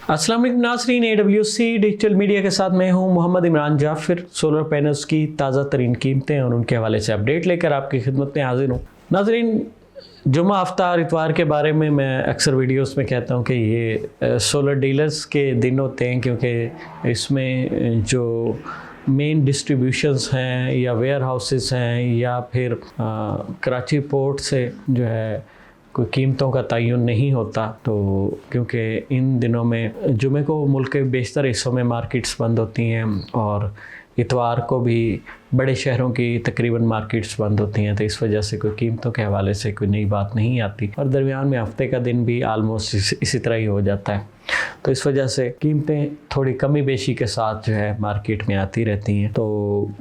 अस्सलाम वालेकुम नाज़रीन, AWC डिजिटल मीडिया के साथ मैं हूं मोहम्मद इमरान जाफिर। सोलर पैनल्स की ताज़ा तरीन कीमतें और उनके हवाले से अपडेट लेकर आपकी खिदमत में हाजिर हूं। नाज़रीन, जुम्मा आफ्तार इतवार के बारे में मैं अक्सर वीडियोस में कहता हूं कि ये सोलर डीलर्स के दिन होते हैं, क्योंकि इसमें जो मेन डिस्ट्रीब्यूशंस हैं या वेयर हाउसेस हैं या फिर कराची पोर्ट से जो है कोई कीमतों का तयन नहीं होता। तो क्योंकि इन दिनों में जुमे को मुल्क के बेशतर हिस्सों में मार्केट्स बंद होती हैं और इतवार को भी बड़े शहरों की तकरीबन मार्केट्स बंद होती हैं, तो इस वजह से कोई कीमतों के हवाले से कोई नई बात नहीं आती और दरमियान में हफ्ते का दिन भी आलमोस्ट इसी तरह ही हो जाता है। तो इस वजह से कीमतें थोड़ी कमी बेशी के साथ जो है मार्केट में आती रहती हैं। तो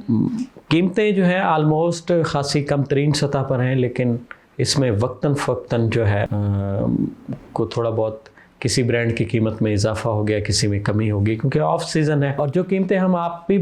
कीमतें जो हैं आलमोस्ट खासी कम तरीन सतह पर हैं, लेकिन इसमें वक्तन फ़क्तन जो है को थोड़ा बहुत किसी ब्रांड की कीमत में इजाफा हो गया, किसी में कमी होगी, क्योंकि ऑफ सीज़न है। और जो कीमतें हम आप भी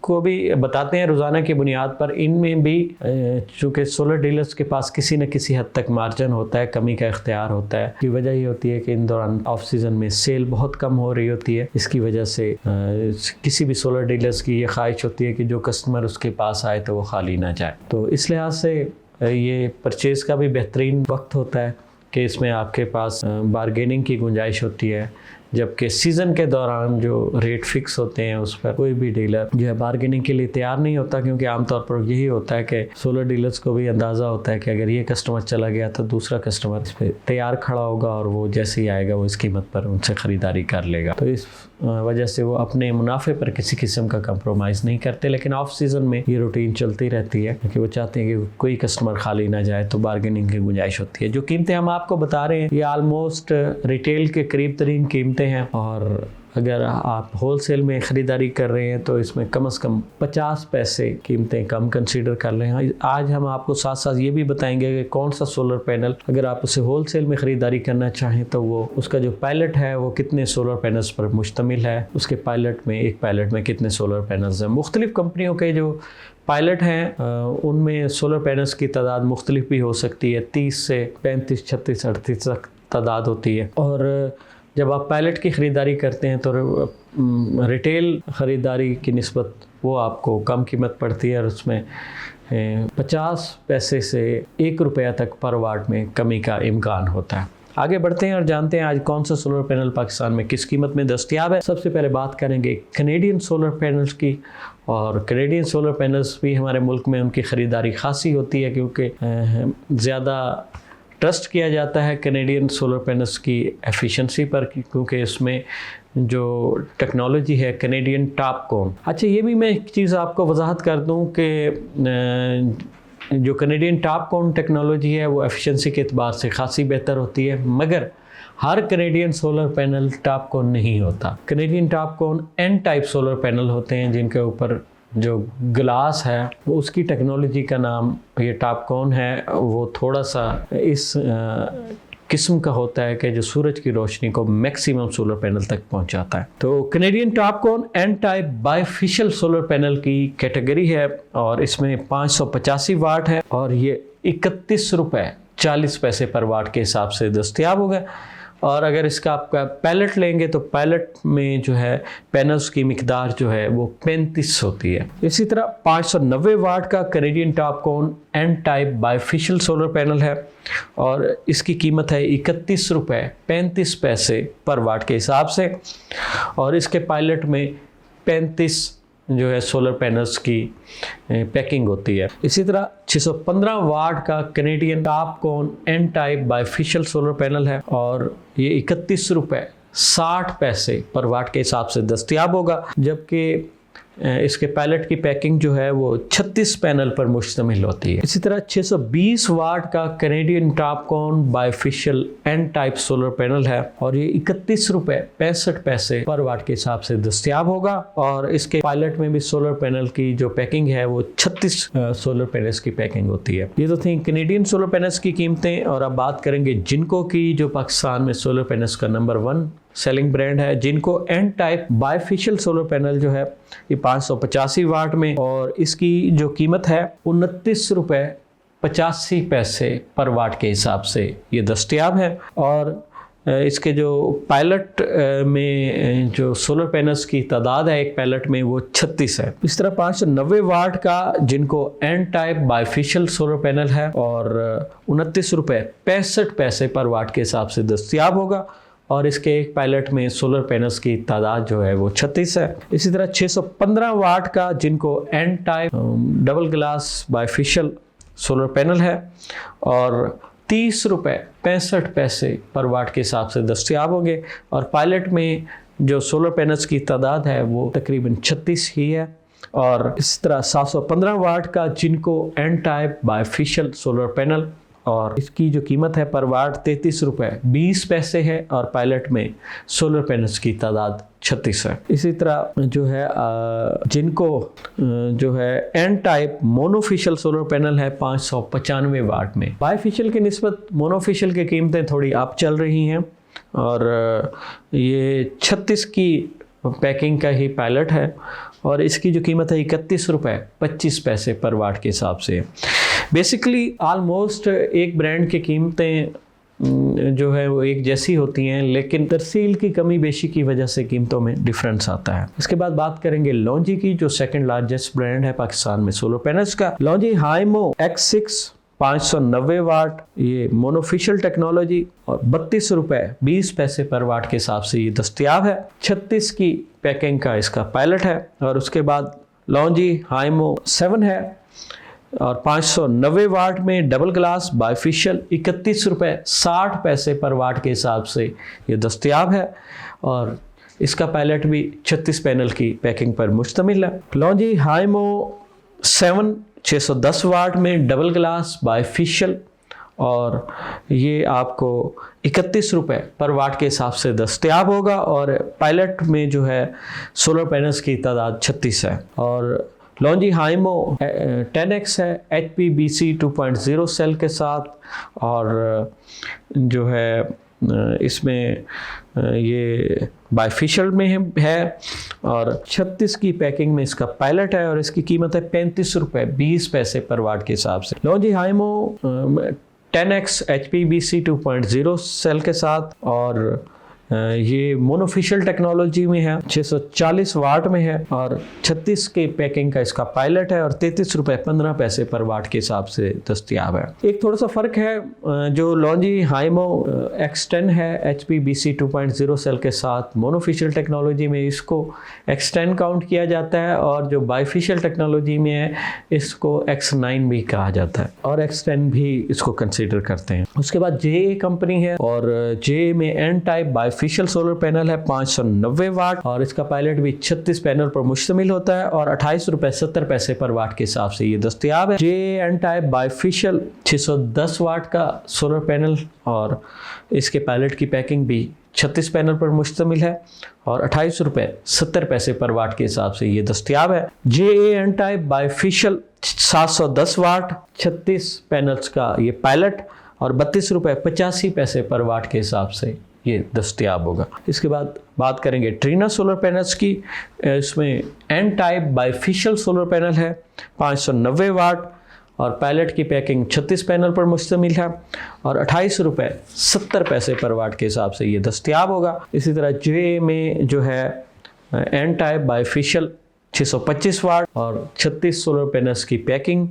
को भी बताते हैं रोज़ाना की बुनियाद पर, इनमें भी चूँकि सोलर डीलर्स के पास किसी न किसी हद तक मार्जिन होता है, कमी का इख्तियार होता है। की वजह ये होती है कि इन दौरान ऑफ सीज़न में सेल बहुत कम हो रही होती है। इसकी वजह से किसी भी सोलर डीलर्स की ये ख्वाहिश होती है कि जो कस्टमर उसके पास आए तो वो खाली ना जाए। तो इस लिहाज से ये परचेज़ का भी बेहतरीन वक्त होता है कि इसमें आपके पास बारगेनिंग की गुंजाइश होती है, जबकि सीज़न के दौरान जो रेट फिक्स होते हैं उस पर कोई भी डीलर जो है बारगेनिंग के लिए तैयार नहीं होता, क्योंकि आमतौर पर यही होता है कि सोलर डीलर्स को भी अंदाज़ा होता है कि अगर ये कस्टमर चला गया तो दूसरा कस्टमर इस पर तैयार खड़ा होगा और वो जैसे ही आएगा वो इस कीमत पर उनसे ख़रीदारी कर लेगा। तो इस वजह से वो अपने मुनाफे पर किसी किस्म का कंप्रोमाइज़ नहीं करते। लेकिन ऑफ सीज़न में ये रूटीन चलती रहती है क्योंकि वो चाहते हैं कि कोई कस्टमर खाली ना जाए, तो बारगेनिंग की गुंजाइश होती है। जो कीमतें हम आपको बता रहे हैं ये आलमोस्ट रिटेल के करीब तरीन कीमतें हैं, और अगर आप होलसेल में ख़रीदारी कर रहे हैं तो इसमें कम से कम 50 पैसे कीमतें कम कंसीडर कर रहे हैं। आज हम आपको साथ साथ ये भी बताएंगे कि कौन सा सोलर पैनल अगर आप उसे होलसेल में ख़रीदारी करना चाहें तो वो उसका जो पायलट है वो कितने सोलर पैनल्स पर मुश्तमिल है, उसके पायलट में एक पायलट में कितने सोलर पैनल्स हैं। मुख्तलिफ़ कंपनियों के जो पायलट हैं उनमें सोलर पैनल्स की तादाद मुख्तलिफ भी हो सकती है, 30 से 35, 36, 38 तक तादाद होती है। और जब आप पायलट की ख़रीदारी करते हैं तो रिटेल ख़रीदारी की निस्बत वो आपको कम कीमत पड़ती है और उसमें 50 पैसे से 1 रुपया तक पर वाट में कमी का इम्कान होता है। आगे बढ़ते हैं और जानते हैं आज कौन सा सोलर पैनल पाकिस्तान में किस कीमत में दस्तयाब है। सबसे पहले बात करेंगे कनेडियन सोलर पैनल्स की, और कनेडियन सोलर पैनल्स भी हमारे मुल्क में उनकी ख़रीदारी खासी होती है क्योंकि ज़्यादा ट्रस्ट किया जाता है कनेडियन सोलर पैनल्स की एफिशिएंसी पर, क्योंकि इसमें जो टेक्नोलॉजी है कनेडियन टॉपकॉन। अच्छा, ये भी मैं एक चीज़ आपको वजाहत कर दूं कि जो कनेडियन टॉपकॉन टेक्नोलॉजी है वो एफिशिएंसी के एतबार से खासी बेहतर होती है, मगर हर कनेडियन सोलर पैनल टॉपकॉन नहीं होता। Canadian TOPCon N type solar panel होते हैं जिनके ऊपर जो ग्लास है वो उसकी टेक्नोलॉजी का नाम ये टॉपकॉन है। वो थोड़ा सा इस किस्म का होता है कि जो सूरज की रोशनी को मैक्सिमम सोलर पैनल तक पहुंचाता है। तो Canadian TOPCon N type bifacial solar panel की कैटेगरी है और इसमें 585 वाट है और ये 31 रुपये 40 पैसे पर वाट के हिसाब से दस्तयाब होगा। और अगर इसका आपका पैलेट लेंगे तो पैलेट में जो है पैनल्स की मिकदार जो है वो 35 होती है। इसी तरह 590 वाट का Canadian TOPCon N type bifacial solar panel है और इसकी कीमत है 31 रुपये 35 पैसे पर वाट के हिसाब से, और इसके पायलट में 35 जो है सोलर पैनल्स की पैकिंग होती है। इसी तरह 615 वाट का Canadian TOPCon N type bifacial solar panel है और ये 31 रुपये 60 पैसे पर वाट के हिसाब से दस्तयाब होगा, जबकि इसके पैलेट की पैकिंग जो है वो 36 पैनल पर मुश्तमिल होती है। इसी तरह 620 वाट का Canadian TOPCon bifacial N type solar panel है और ये 31 रुपये 65 पैसे पर वाट के हिसाब से दस्तयाब होगा, और इसके पायलट में भी सोलर पैनल की जो पैकिंग है वो 36 सोलर पैनल्स की पैकिंग होती है। ये तो थी कनेडियन सोलर पैनल्स की कीमतें, और अब बात करेंगे जिनको की, जो पाकिस्तान में सोलर पैनल्स का नंबर 1 सेलिंग ब्रांड है। Jinko N type bifacial solar panel जो है ये 585 वाट में, और इसकी जो कीमत है 29 रुपये 85 पैसे पर वाट के हिसाब से ये दस्तयाब है। और इसके जो पायलट में जो सोलर पैनल्स की तादाद है एक पायलट में वो 36 है। इस तरह 590 वाट का Jinko N type bifacial solar panel है और 29 रुपये 65 पैसे पर वाट के हिसाब से दस्तयाब होगा और इसके एक पायलट में सोलर पैनल्स की तादाद जो है वो 36 है। इसी तरह 615 वाट का Jinko N type double glass bifacial solar panel है और 30 रुपये 65 पैसे पर वाट के हिसाब से दस्तयाब होंगे और पायलट में जो सोलर पैनल्स की तादाद है वो तकरीबन 36 ही है। और इस तरह 715 वाट का Jinko N type bifacial solar panel और इसकी जो कीमत है पर वाट 33 रुपये 20 पैसे है और पायलट में सोलर पैनल्स की तादाद 36 है। इसी तरह जो है जिनको जो है N type monofacial solar panel है 595 वाट में। बाइफेशियल की निस्बत मोनोफेशियल की कीमतें थोड़ी अप चल रही हैं और ये 36 की पैकिंग का ही पायलट है और इसकी जो कीमत है 31 रुपये 25 पैसे पर वाट के हिसाब से। बेसिकली ऑलमोस्ट एक ब्रांड की कीमतें जो है वो एक जैसी होती हैं लेकिन तरसील की कमी बेशी की वजह से कीमतों में डिफरेंस आता है। इसके बाद बात करेंगे लॉन्जी की जो सेकंड लार्जेस्ट ब्रांड है पाकिस्तान में सोलर पैनल्स का। लॉन्जी हाइमो X6 590 वाट ये मोनोफेशियल टेक्नोलॉजी और 32 रुपये 20 पैसे पर वाट के हिसाब से ये दस्तयाब है। 36 की पैकिंग का इसका पायलट है और उसके बाद लॉन्जी हाइमो 7 है और 590 वाट में डबल ग्लास बाइफेशियल 31 रुपये 60 पैसे पर वाट के हिसाब से ये दस्तयाब है और इसका पायलट भी 36 पैनल की पैकिंग पर मुश्तमिल है। लॉन्जी हाइमो 7 610 वाट में डबल ग्लास बाइफेशियल और ये आपको 31 रुपये पर वाट के हिसाब से दस्तयाब होगा और पायलट में जो है सोलर पैनल्स की तादाद 36 है। और लॉन्जी हाइमो 10X है HPBC 2.0 सेल के साथ और जो है इसमें ये बाइफेशियल में है और 36 की पैकिंग में इसका पायलट है और इसकी कीमत है 35 रुपये 20 पैसे पर वाट के हिसाब से। लॉन्जी हाइमो 10X HPBC 2.0 सेल के साथ और ये मोनोफेशियल टेक्नोलॉजी में है 640 वाट में है और 36 के पैकिंग का इसका पायलट है और 33 रुपये 15 पैसे पर वाट के हिसाब से दस्तयाब है। एक थोड़ा सा फ़र्क है जो लॉन्जी हाइमो X10 है HPBC 2.0 सेल के साथ मोनोफेशियल टेक्नोलॉजी में इसको X10 काउंट किया जाता है और जो बाइफेशियल टेक्नोलॉजी में है इसको X9 भी कहा जाता है और X10 भी इसको कंसिडर करते हैं। उसके बाद JA कंपनी है और JA में N type bifacial solar panel है 590 वाट और इसका पायलट भी 36 पैनल पर मुश्तमिल होता है और 28 रुपये 70 पैसे पर वाट के हिसाब से ये दस्तयाब है। JA एन टाइप बाइफेशियल 610 वाट का सोलर पैनल और इसके पायलट की पैकिंग भी 36 पैनल पर मुश्तमिल है और 28 रुपये 70 पैसे पर वाट के हिसाब से ये दस्तयाब है। JA एन टाइप बाइफेशियल 710 वाट 36 पैनल्स का ये पायलट और 32 रुपये 85 पैसे पर वाट के हिसाब से ये दस्तयाब होगा। इसके बाद बात करेंगे ट्रीना सोलर पैनल्स की। इसमें N type bifacial solar panel है 590 वाट और पायलट की पैकिंग 36 पैनल पर मुश्तमिल है और 28 रुपये 70 पैसे पर वाट के हिसाब से ये दस्तयाब होगा। इसी तरह JA में जो है एन टाइप बाइफेशियल 625 वाट और 36 सोलर पैनल्स की पैकिंग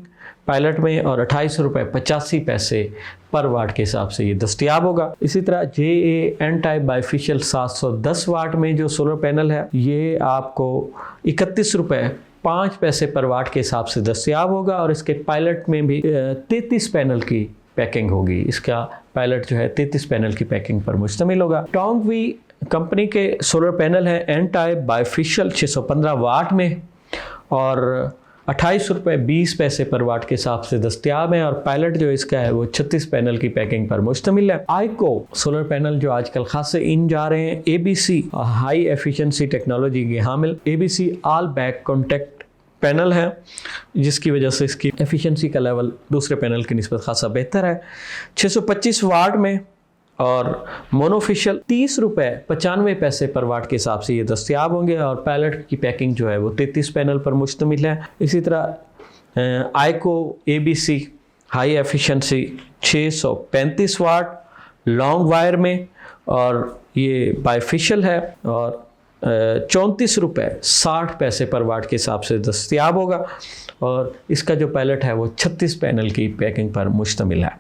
पायलट में और 28 रुपये 85 पैसे पर वाट के हिसाब से ये दस्तयाब होगा। इसी तरह JA एन टाइप बाइफेशियल 710 वाट में जो सोलर पैनल है ये आपको 31 रुपये 5 पैसे पर वाट के हिसाब से दस्तयाब होगा और इसके पायलट में भी 33 पैनल की पैकिंग होगी। इसका पायलट जो है 33 पैनल की पैकिंग पर मुश्तमिल होगा। टोंगवी कंपनी के सोलर पैनल है एन टाइप बाइफेशियल 615 वाट में और 28 रुपये 20 पैसे पर वाट के हिसाब से दस्तयाब है और पायलट जो इसका है वो 36 पैनल की पैकिंग पर मुश्तमिल है। आइको सोलर पैनल जो आजकल खासे इन जा रहे हैं ABC हाई एफिशिएंसी टेक्नोलॉजी के हामिल ABC all back contact panel है जिसकी वजह से इसकी एफिशिएंसी का लेवल दूसरे पैनल की निस्बत खासा बेहतर है। 625 वाट में और मोनोफेशियल 30 रुपये 95 पैसे पर वाट के हिसाब से ये दस्तयाब होंगे और पायलट की पैकिंग जो है वो 33 पैनल पर मुश्तमिल है। इसी तरह आइको ABC हाई एफिशिएंसी 635 वाट लॉन्ग वायर में और ये बायफेशियल है और 34 रुपये 60 पैसे पर वाट के हिसाब से दस्तयाब होगा और इसका जो पैलेट है वो 36 पैनल की पैकिंग पर मुश्तमिल है।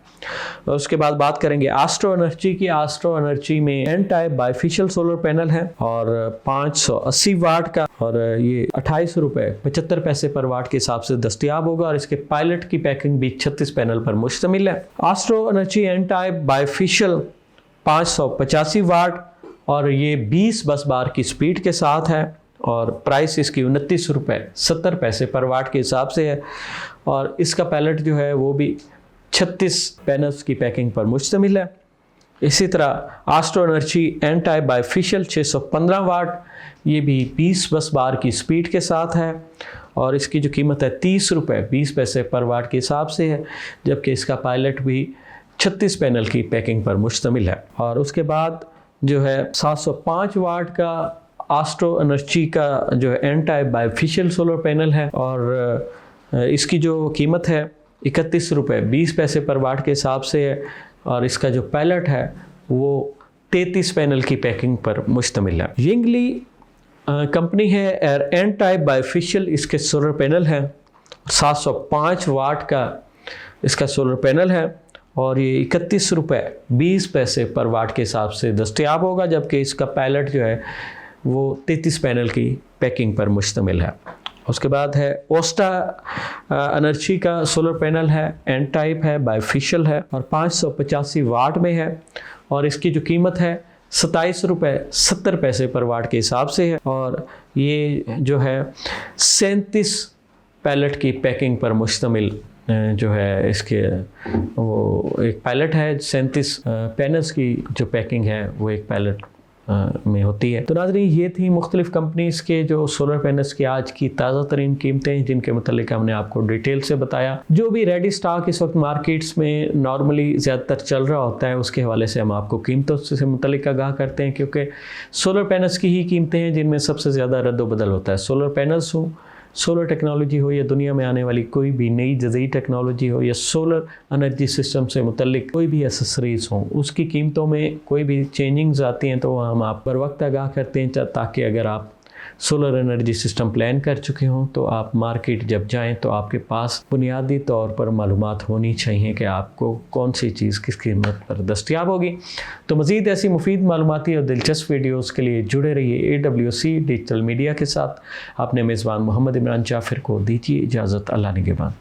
और उसके बाद बात करेंगे एस्ट्रो एनर्जी की। एस्ट्रो एनर्जी में N type bifacial solar panel है और 580 वाट का और ये 28 रुपये 75 पैसे पर वाट के हिसाब से दस्तयाब होगा और इसके पायलट की पैकिंग भी 36 पैनल पर मुश्तमिल है। Astro Energy N type bifacial 585 watt और ये 20 बस बार की स्पीड के साथ है और प्राइस इसकी 29 रुपये 70 पैसे पर वाट के हिसाब से है और इसका पैलेट जो है वो भी 36 पैनल्स की पैकिंग पर मुश्तमिल है। इसी तरह Astro Energy N type bifacial 615 watt, ये भी 20 बस बार की स्पीड के साथ है और इसकी जो कीमत है 30 रुपये 20 पैसे पर वाट के हिसाब से है, जबकि इसका पायलट भी 36 पैनल की पैकिंग पर मुश्तमिल है। और उसके बाद जो है 705 वाट का एस्ट्रो एनर्जी का जो है N type bifacial solar panel है और इसकी जो कीमत है 31 रुपये 20 पैसे पर वाट के हिसाब से है और इसका जो पैलेट है वो 33 पैनल की पैकिंग पर मुश्तमिल है। यिंगली कंपनी है एन टाइप बायफेशियल, इसके सोलर पैनल है 705 वाट का इसका सोलर पैनल है और ये 31 रुपये 20 पैसे पर वाट के हिसाब से दस्तयाब होगा, जबकि इसका पैलेट जो है वो 33 पैनल की पैकिंग पर मुश्तमिल है। उसके बाद है ओस्टा एनर्जी का सोलर पैनल है, एन टाइप है, बायफेशियल है और 585 वाट में है और इसकी जो कीमत है 27 रुपये 70 पैसे पर वाट के हिसाब से है और ये जो है 37 पैलेट की पैकिंग पर मुश्तमिल जो है इसके वो एक पैलेट है। 37 पैनल्स की जो पैकिंग है वो एक पैलेट में होती है। तो नाज़रीन, ये थी मुख्तलिफ कंपनीज़ के जो सोलर पैनल्स की आज की ताज़ा तरीन कीमतें जिनके मतलब हमने आपको डिटेल से बताया। जो भी रेडी स्टॉक इस वक्त मार्केट्स में नॉर्मली ज़्यादातर चल रहा होता है उसके हवाले से हम आपको कीमतों से मतलब आगाह करते हैं, क्योंकि सोलर पैनल्स की ही कीमतें हैं जिनमें सबसे ज़्यादा रद्द-ओ-बदल होता है। सोलर पैनल्स हो, सोलर टेक्नोलॉजी हो या दुनिया में आने वाली कोई भी नई जदीद टेक्नोलॉजी हो या सोलर एनर्जी सिस्टम से मुतल्लिक कोई भी एसेसरीज़ हों, उसकी कीमतों में कोई भी चेंजिंग्स आती हैं तो हम आप पर वक्त आगाह करते हैं, ताकि अगर आप सोलर एनर्जी सिस्टम प्लान कर चुके हों तो आप मार्केट जब जाएं तो आपके पास बुनियादी तौर पर मालूमात होनी चाहिए कि आपको कौन सी चीज़ किस कीमत पर दस्तयाब होगी। तो मज़ीद ऐसी मुफीद मालूमाती और दिलचस्प वीडियोज़ के लिए जुड़े रहिए AWC डिजिटल मीडिया के साथ। अपने मेज़बान मोहम्मद इमरान जाफ़िर को दीजिए इजाज़त। अल्लाह निगहबान।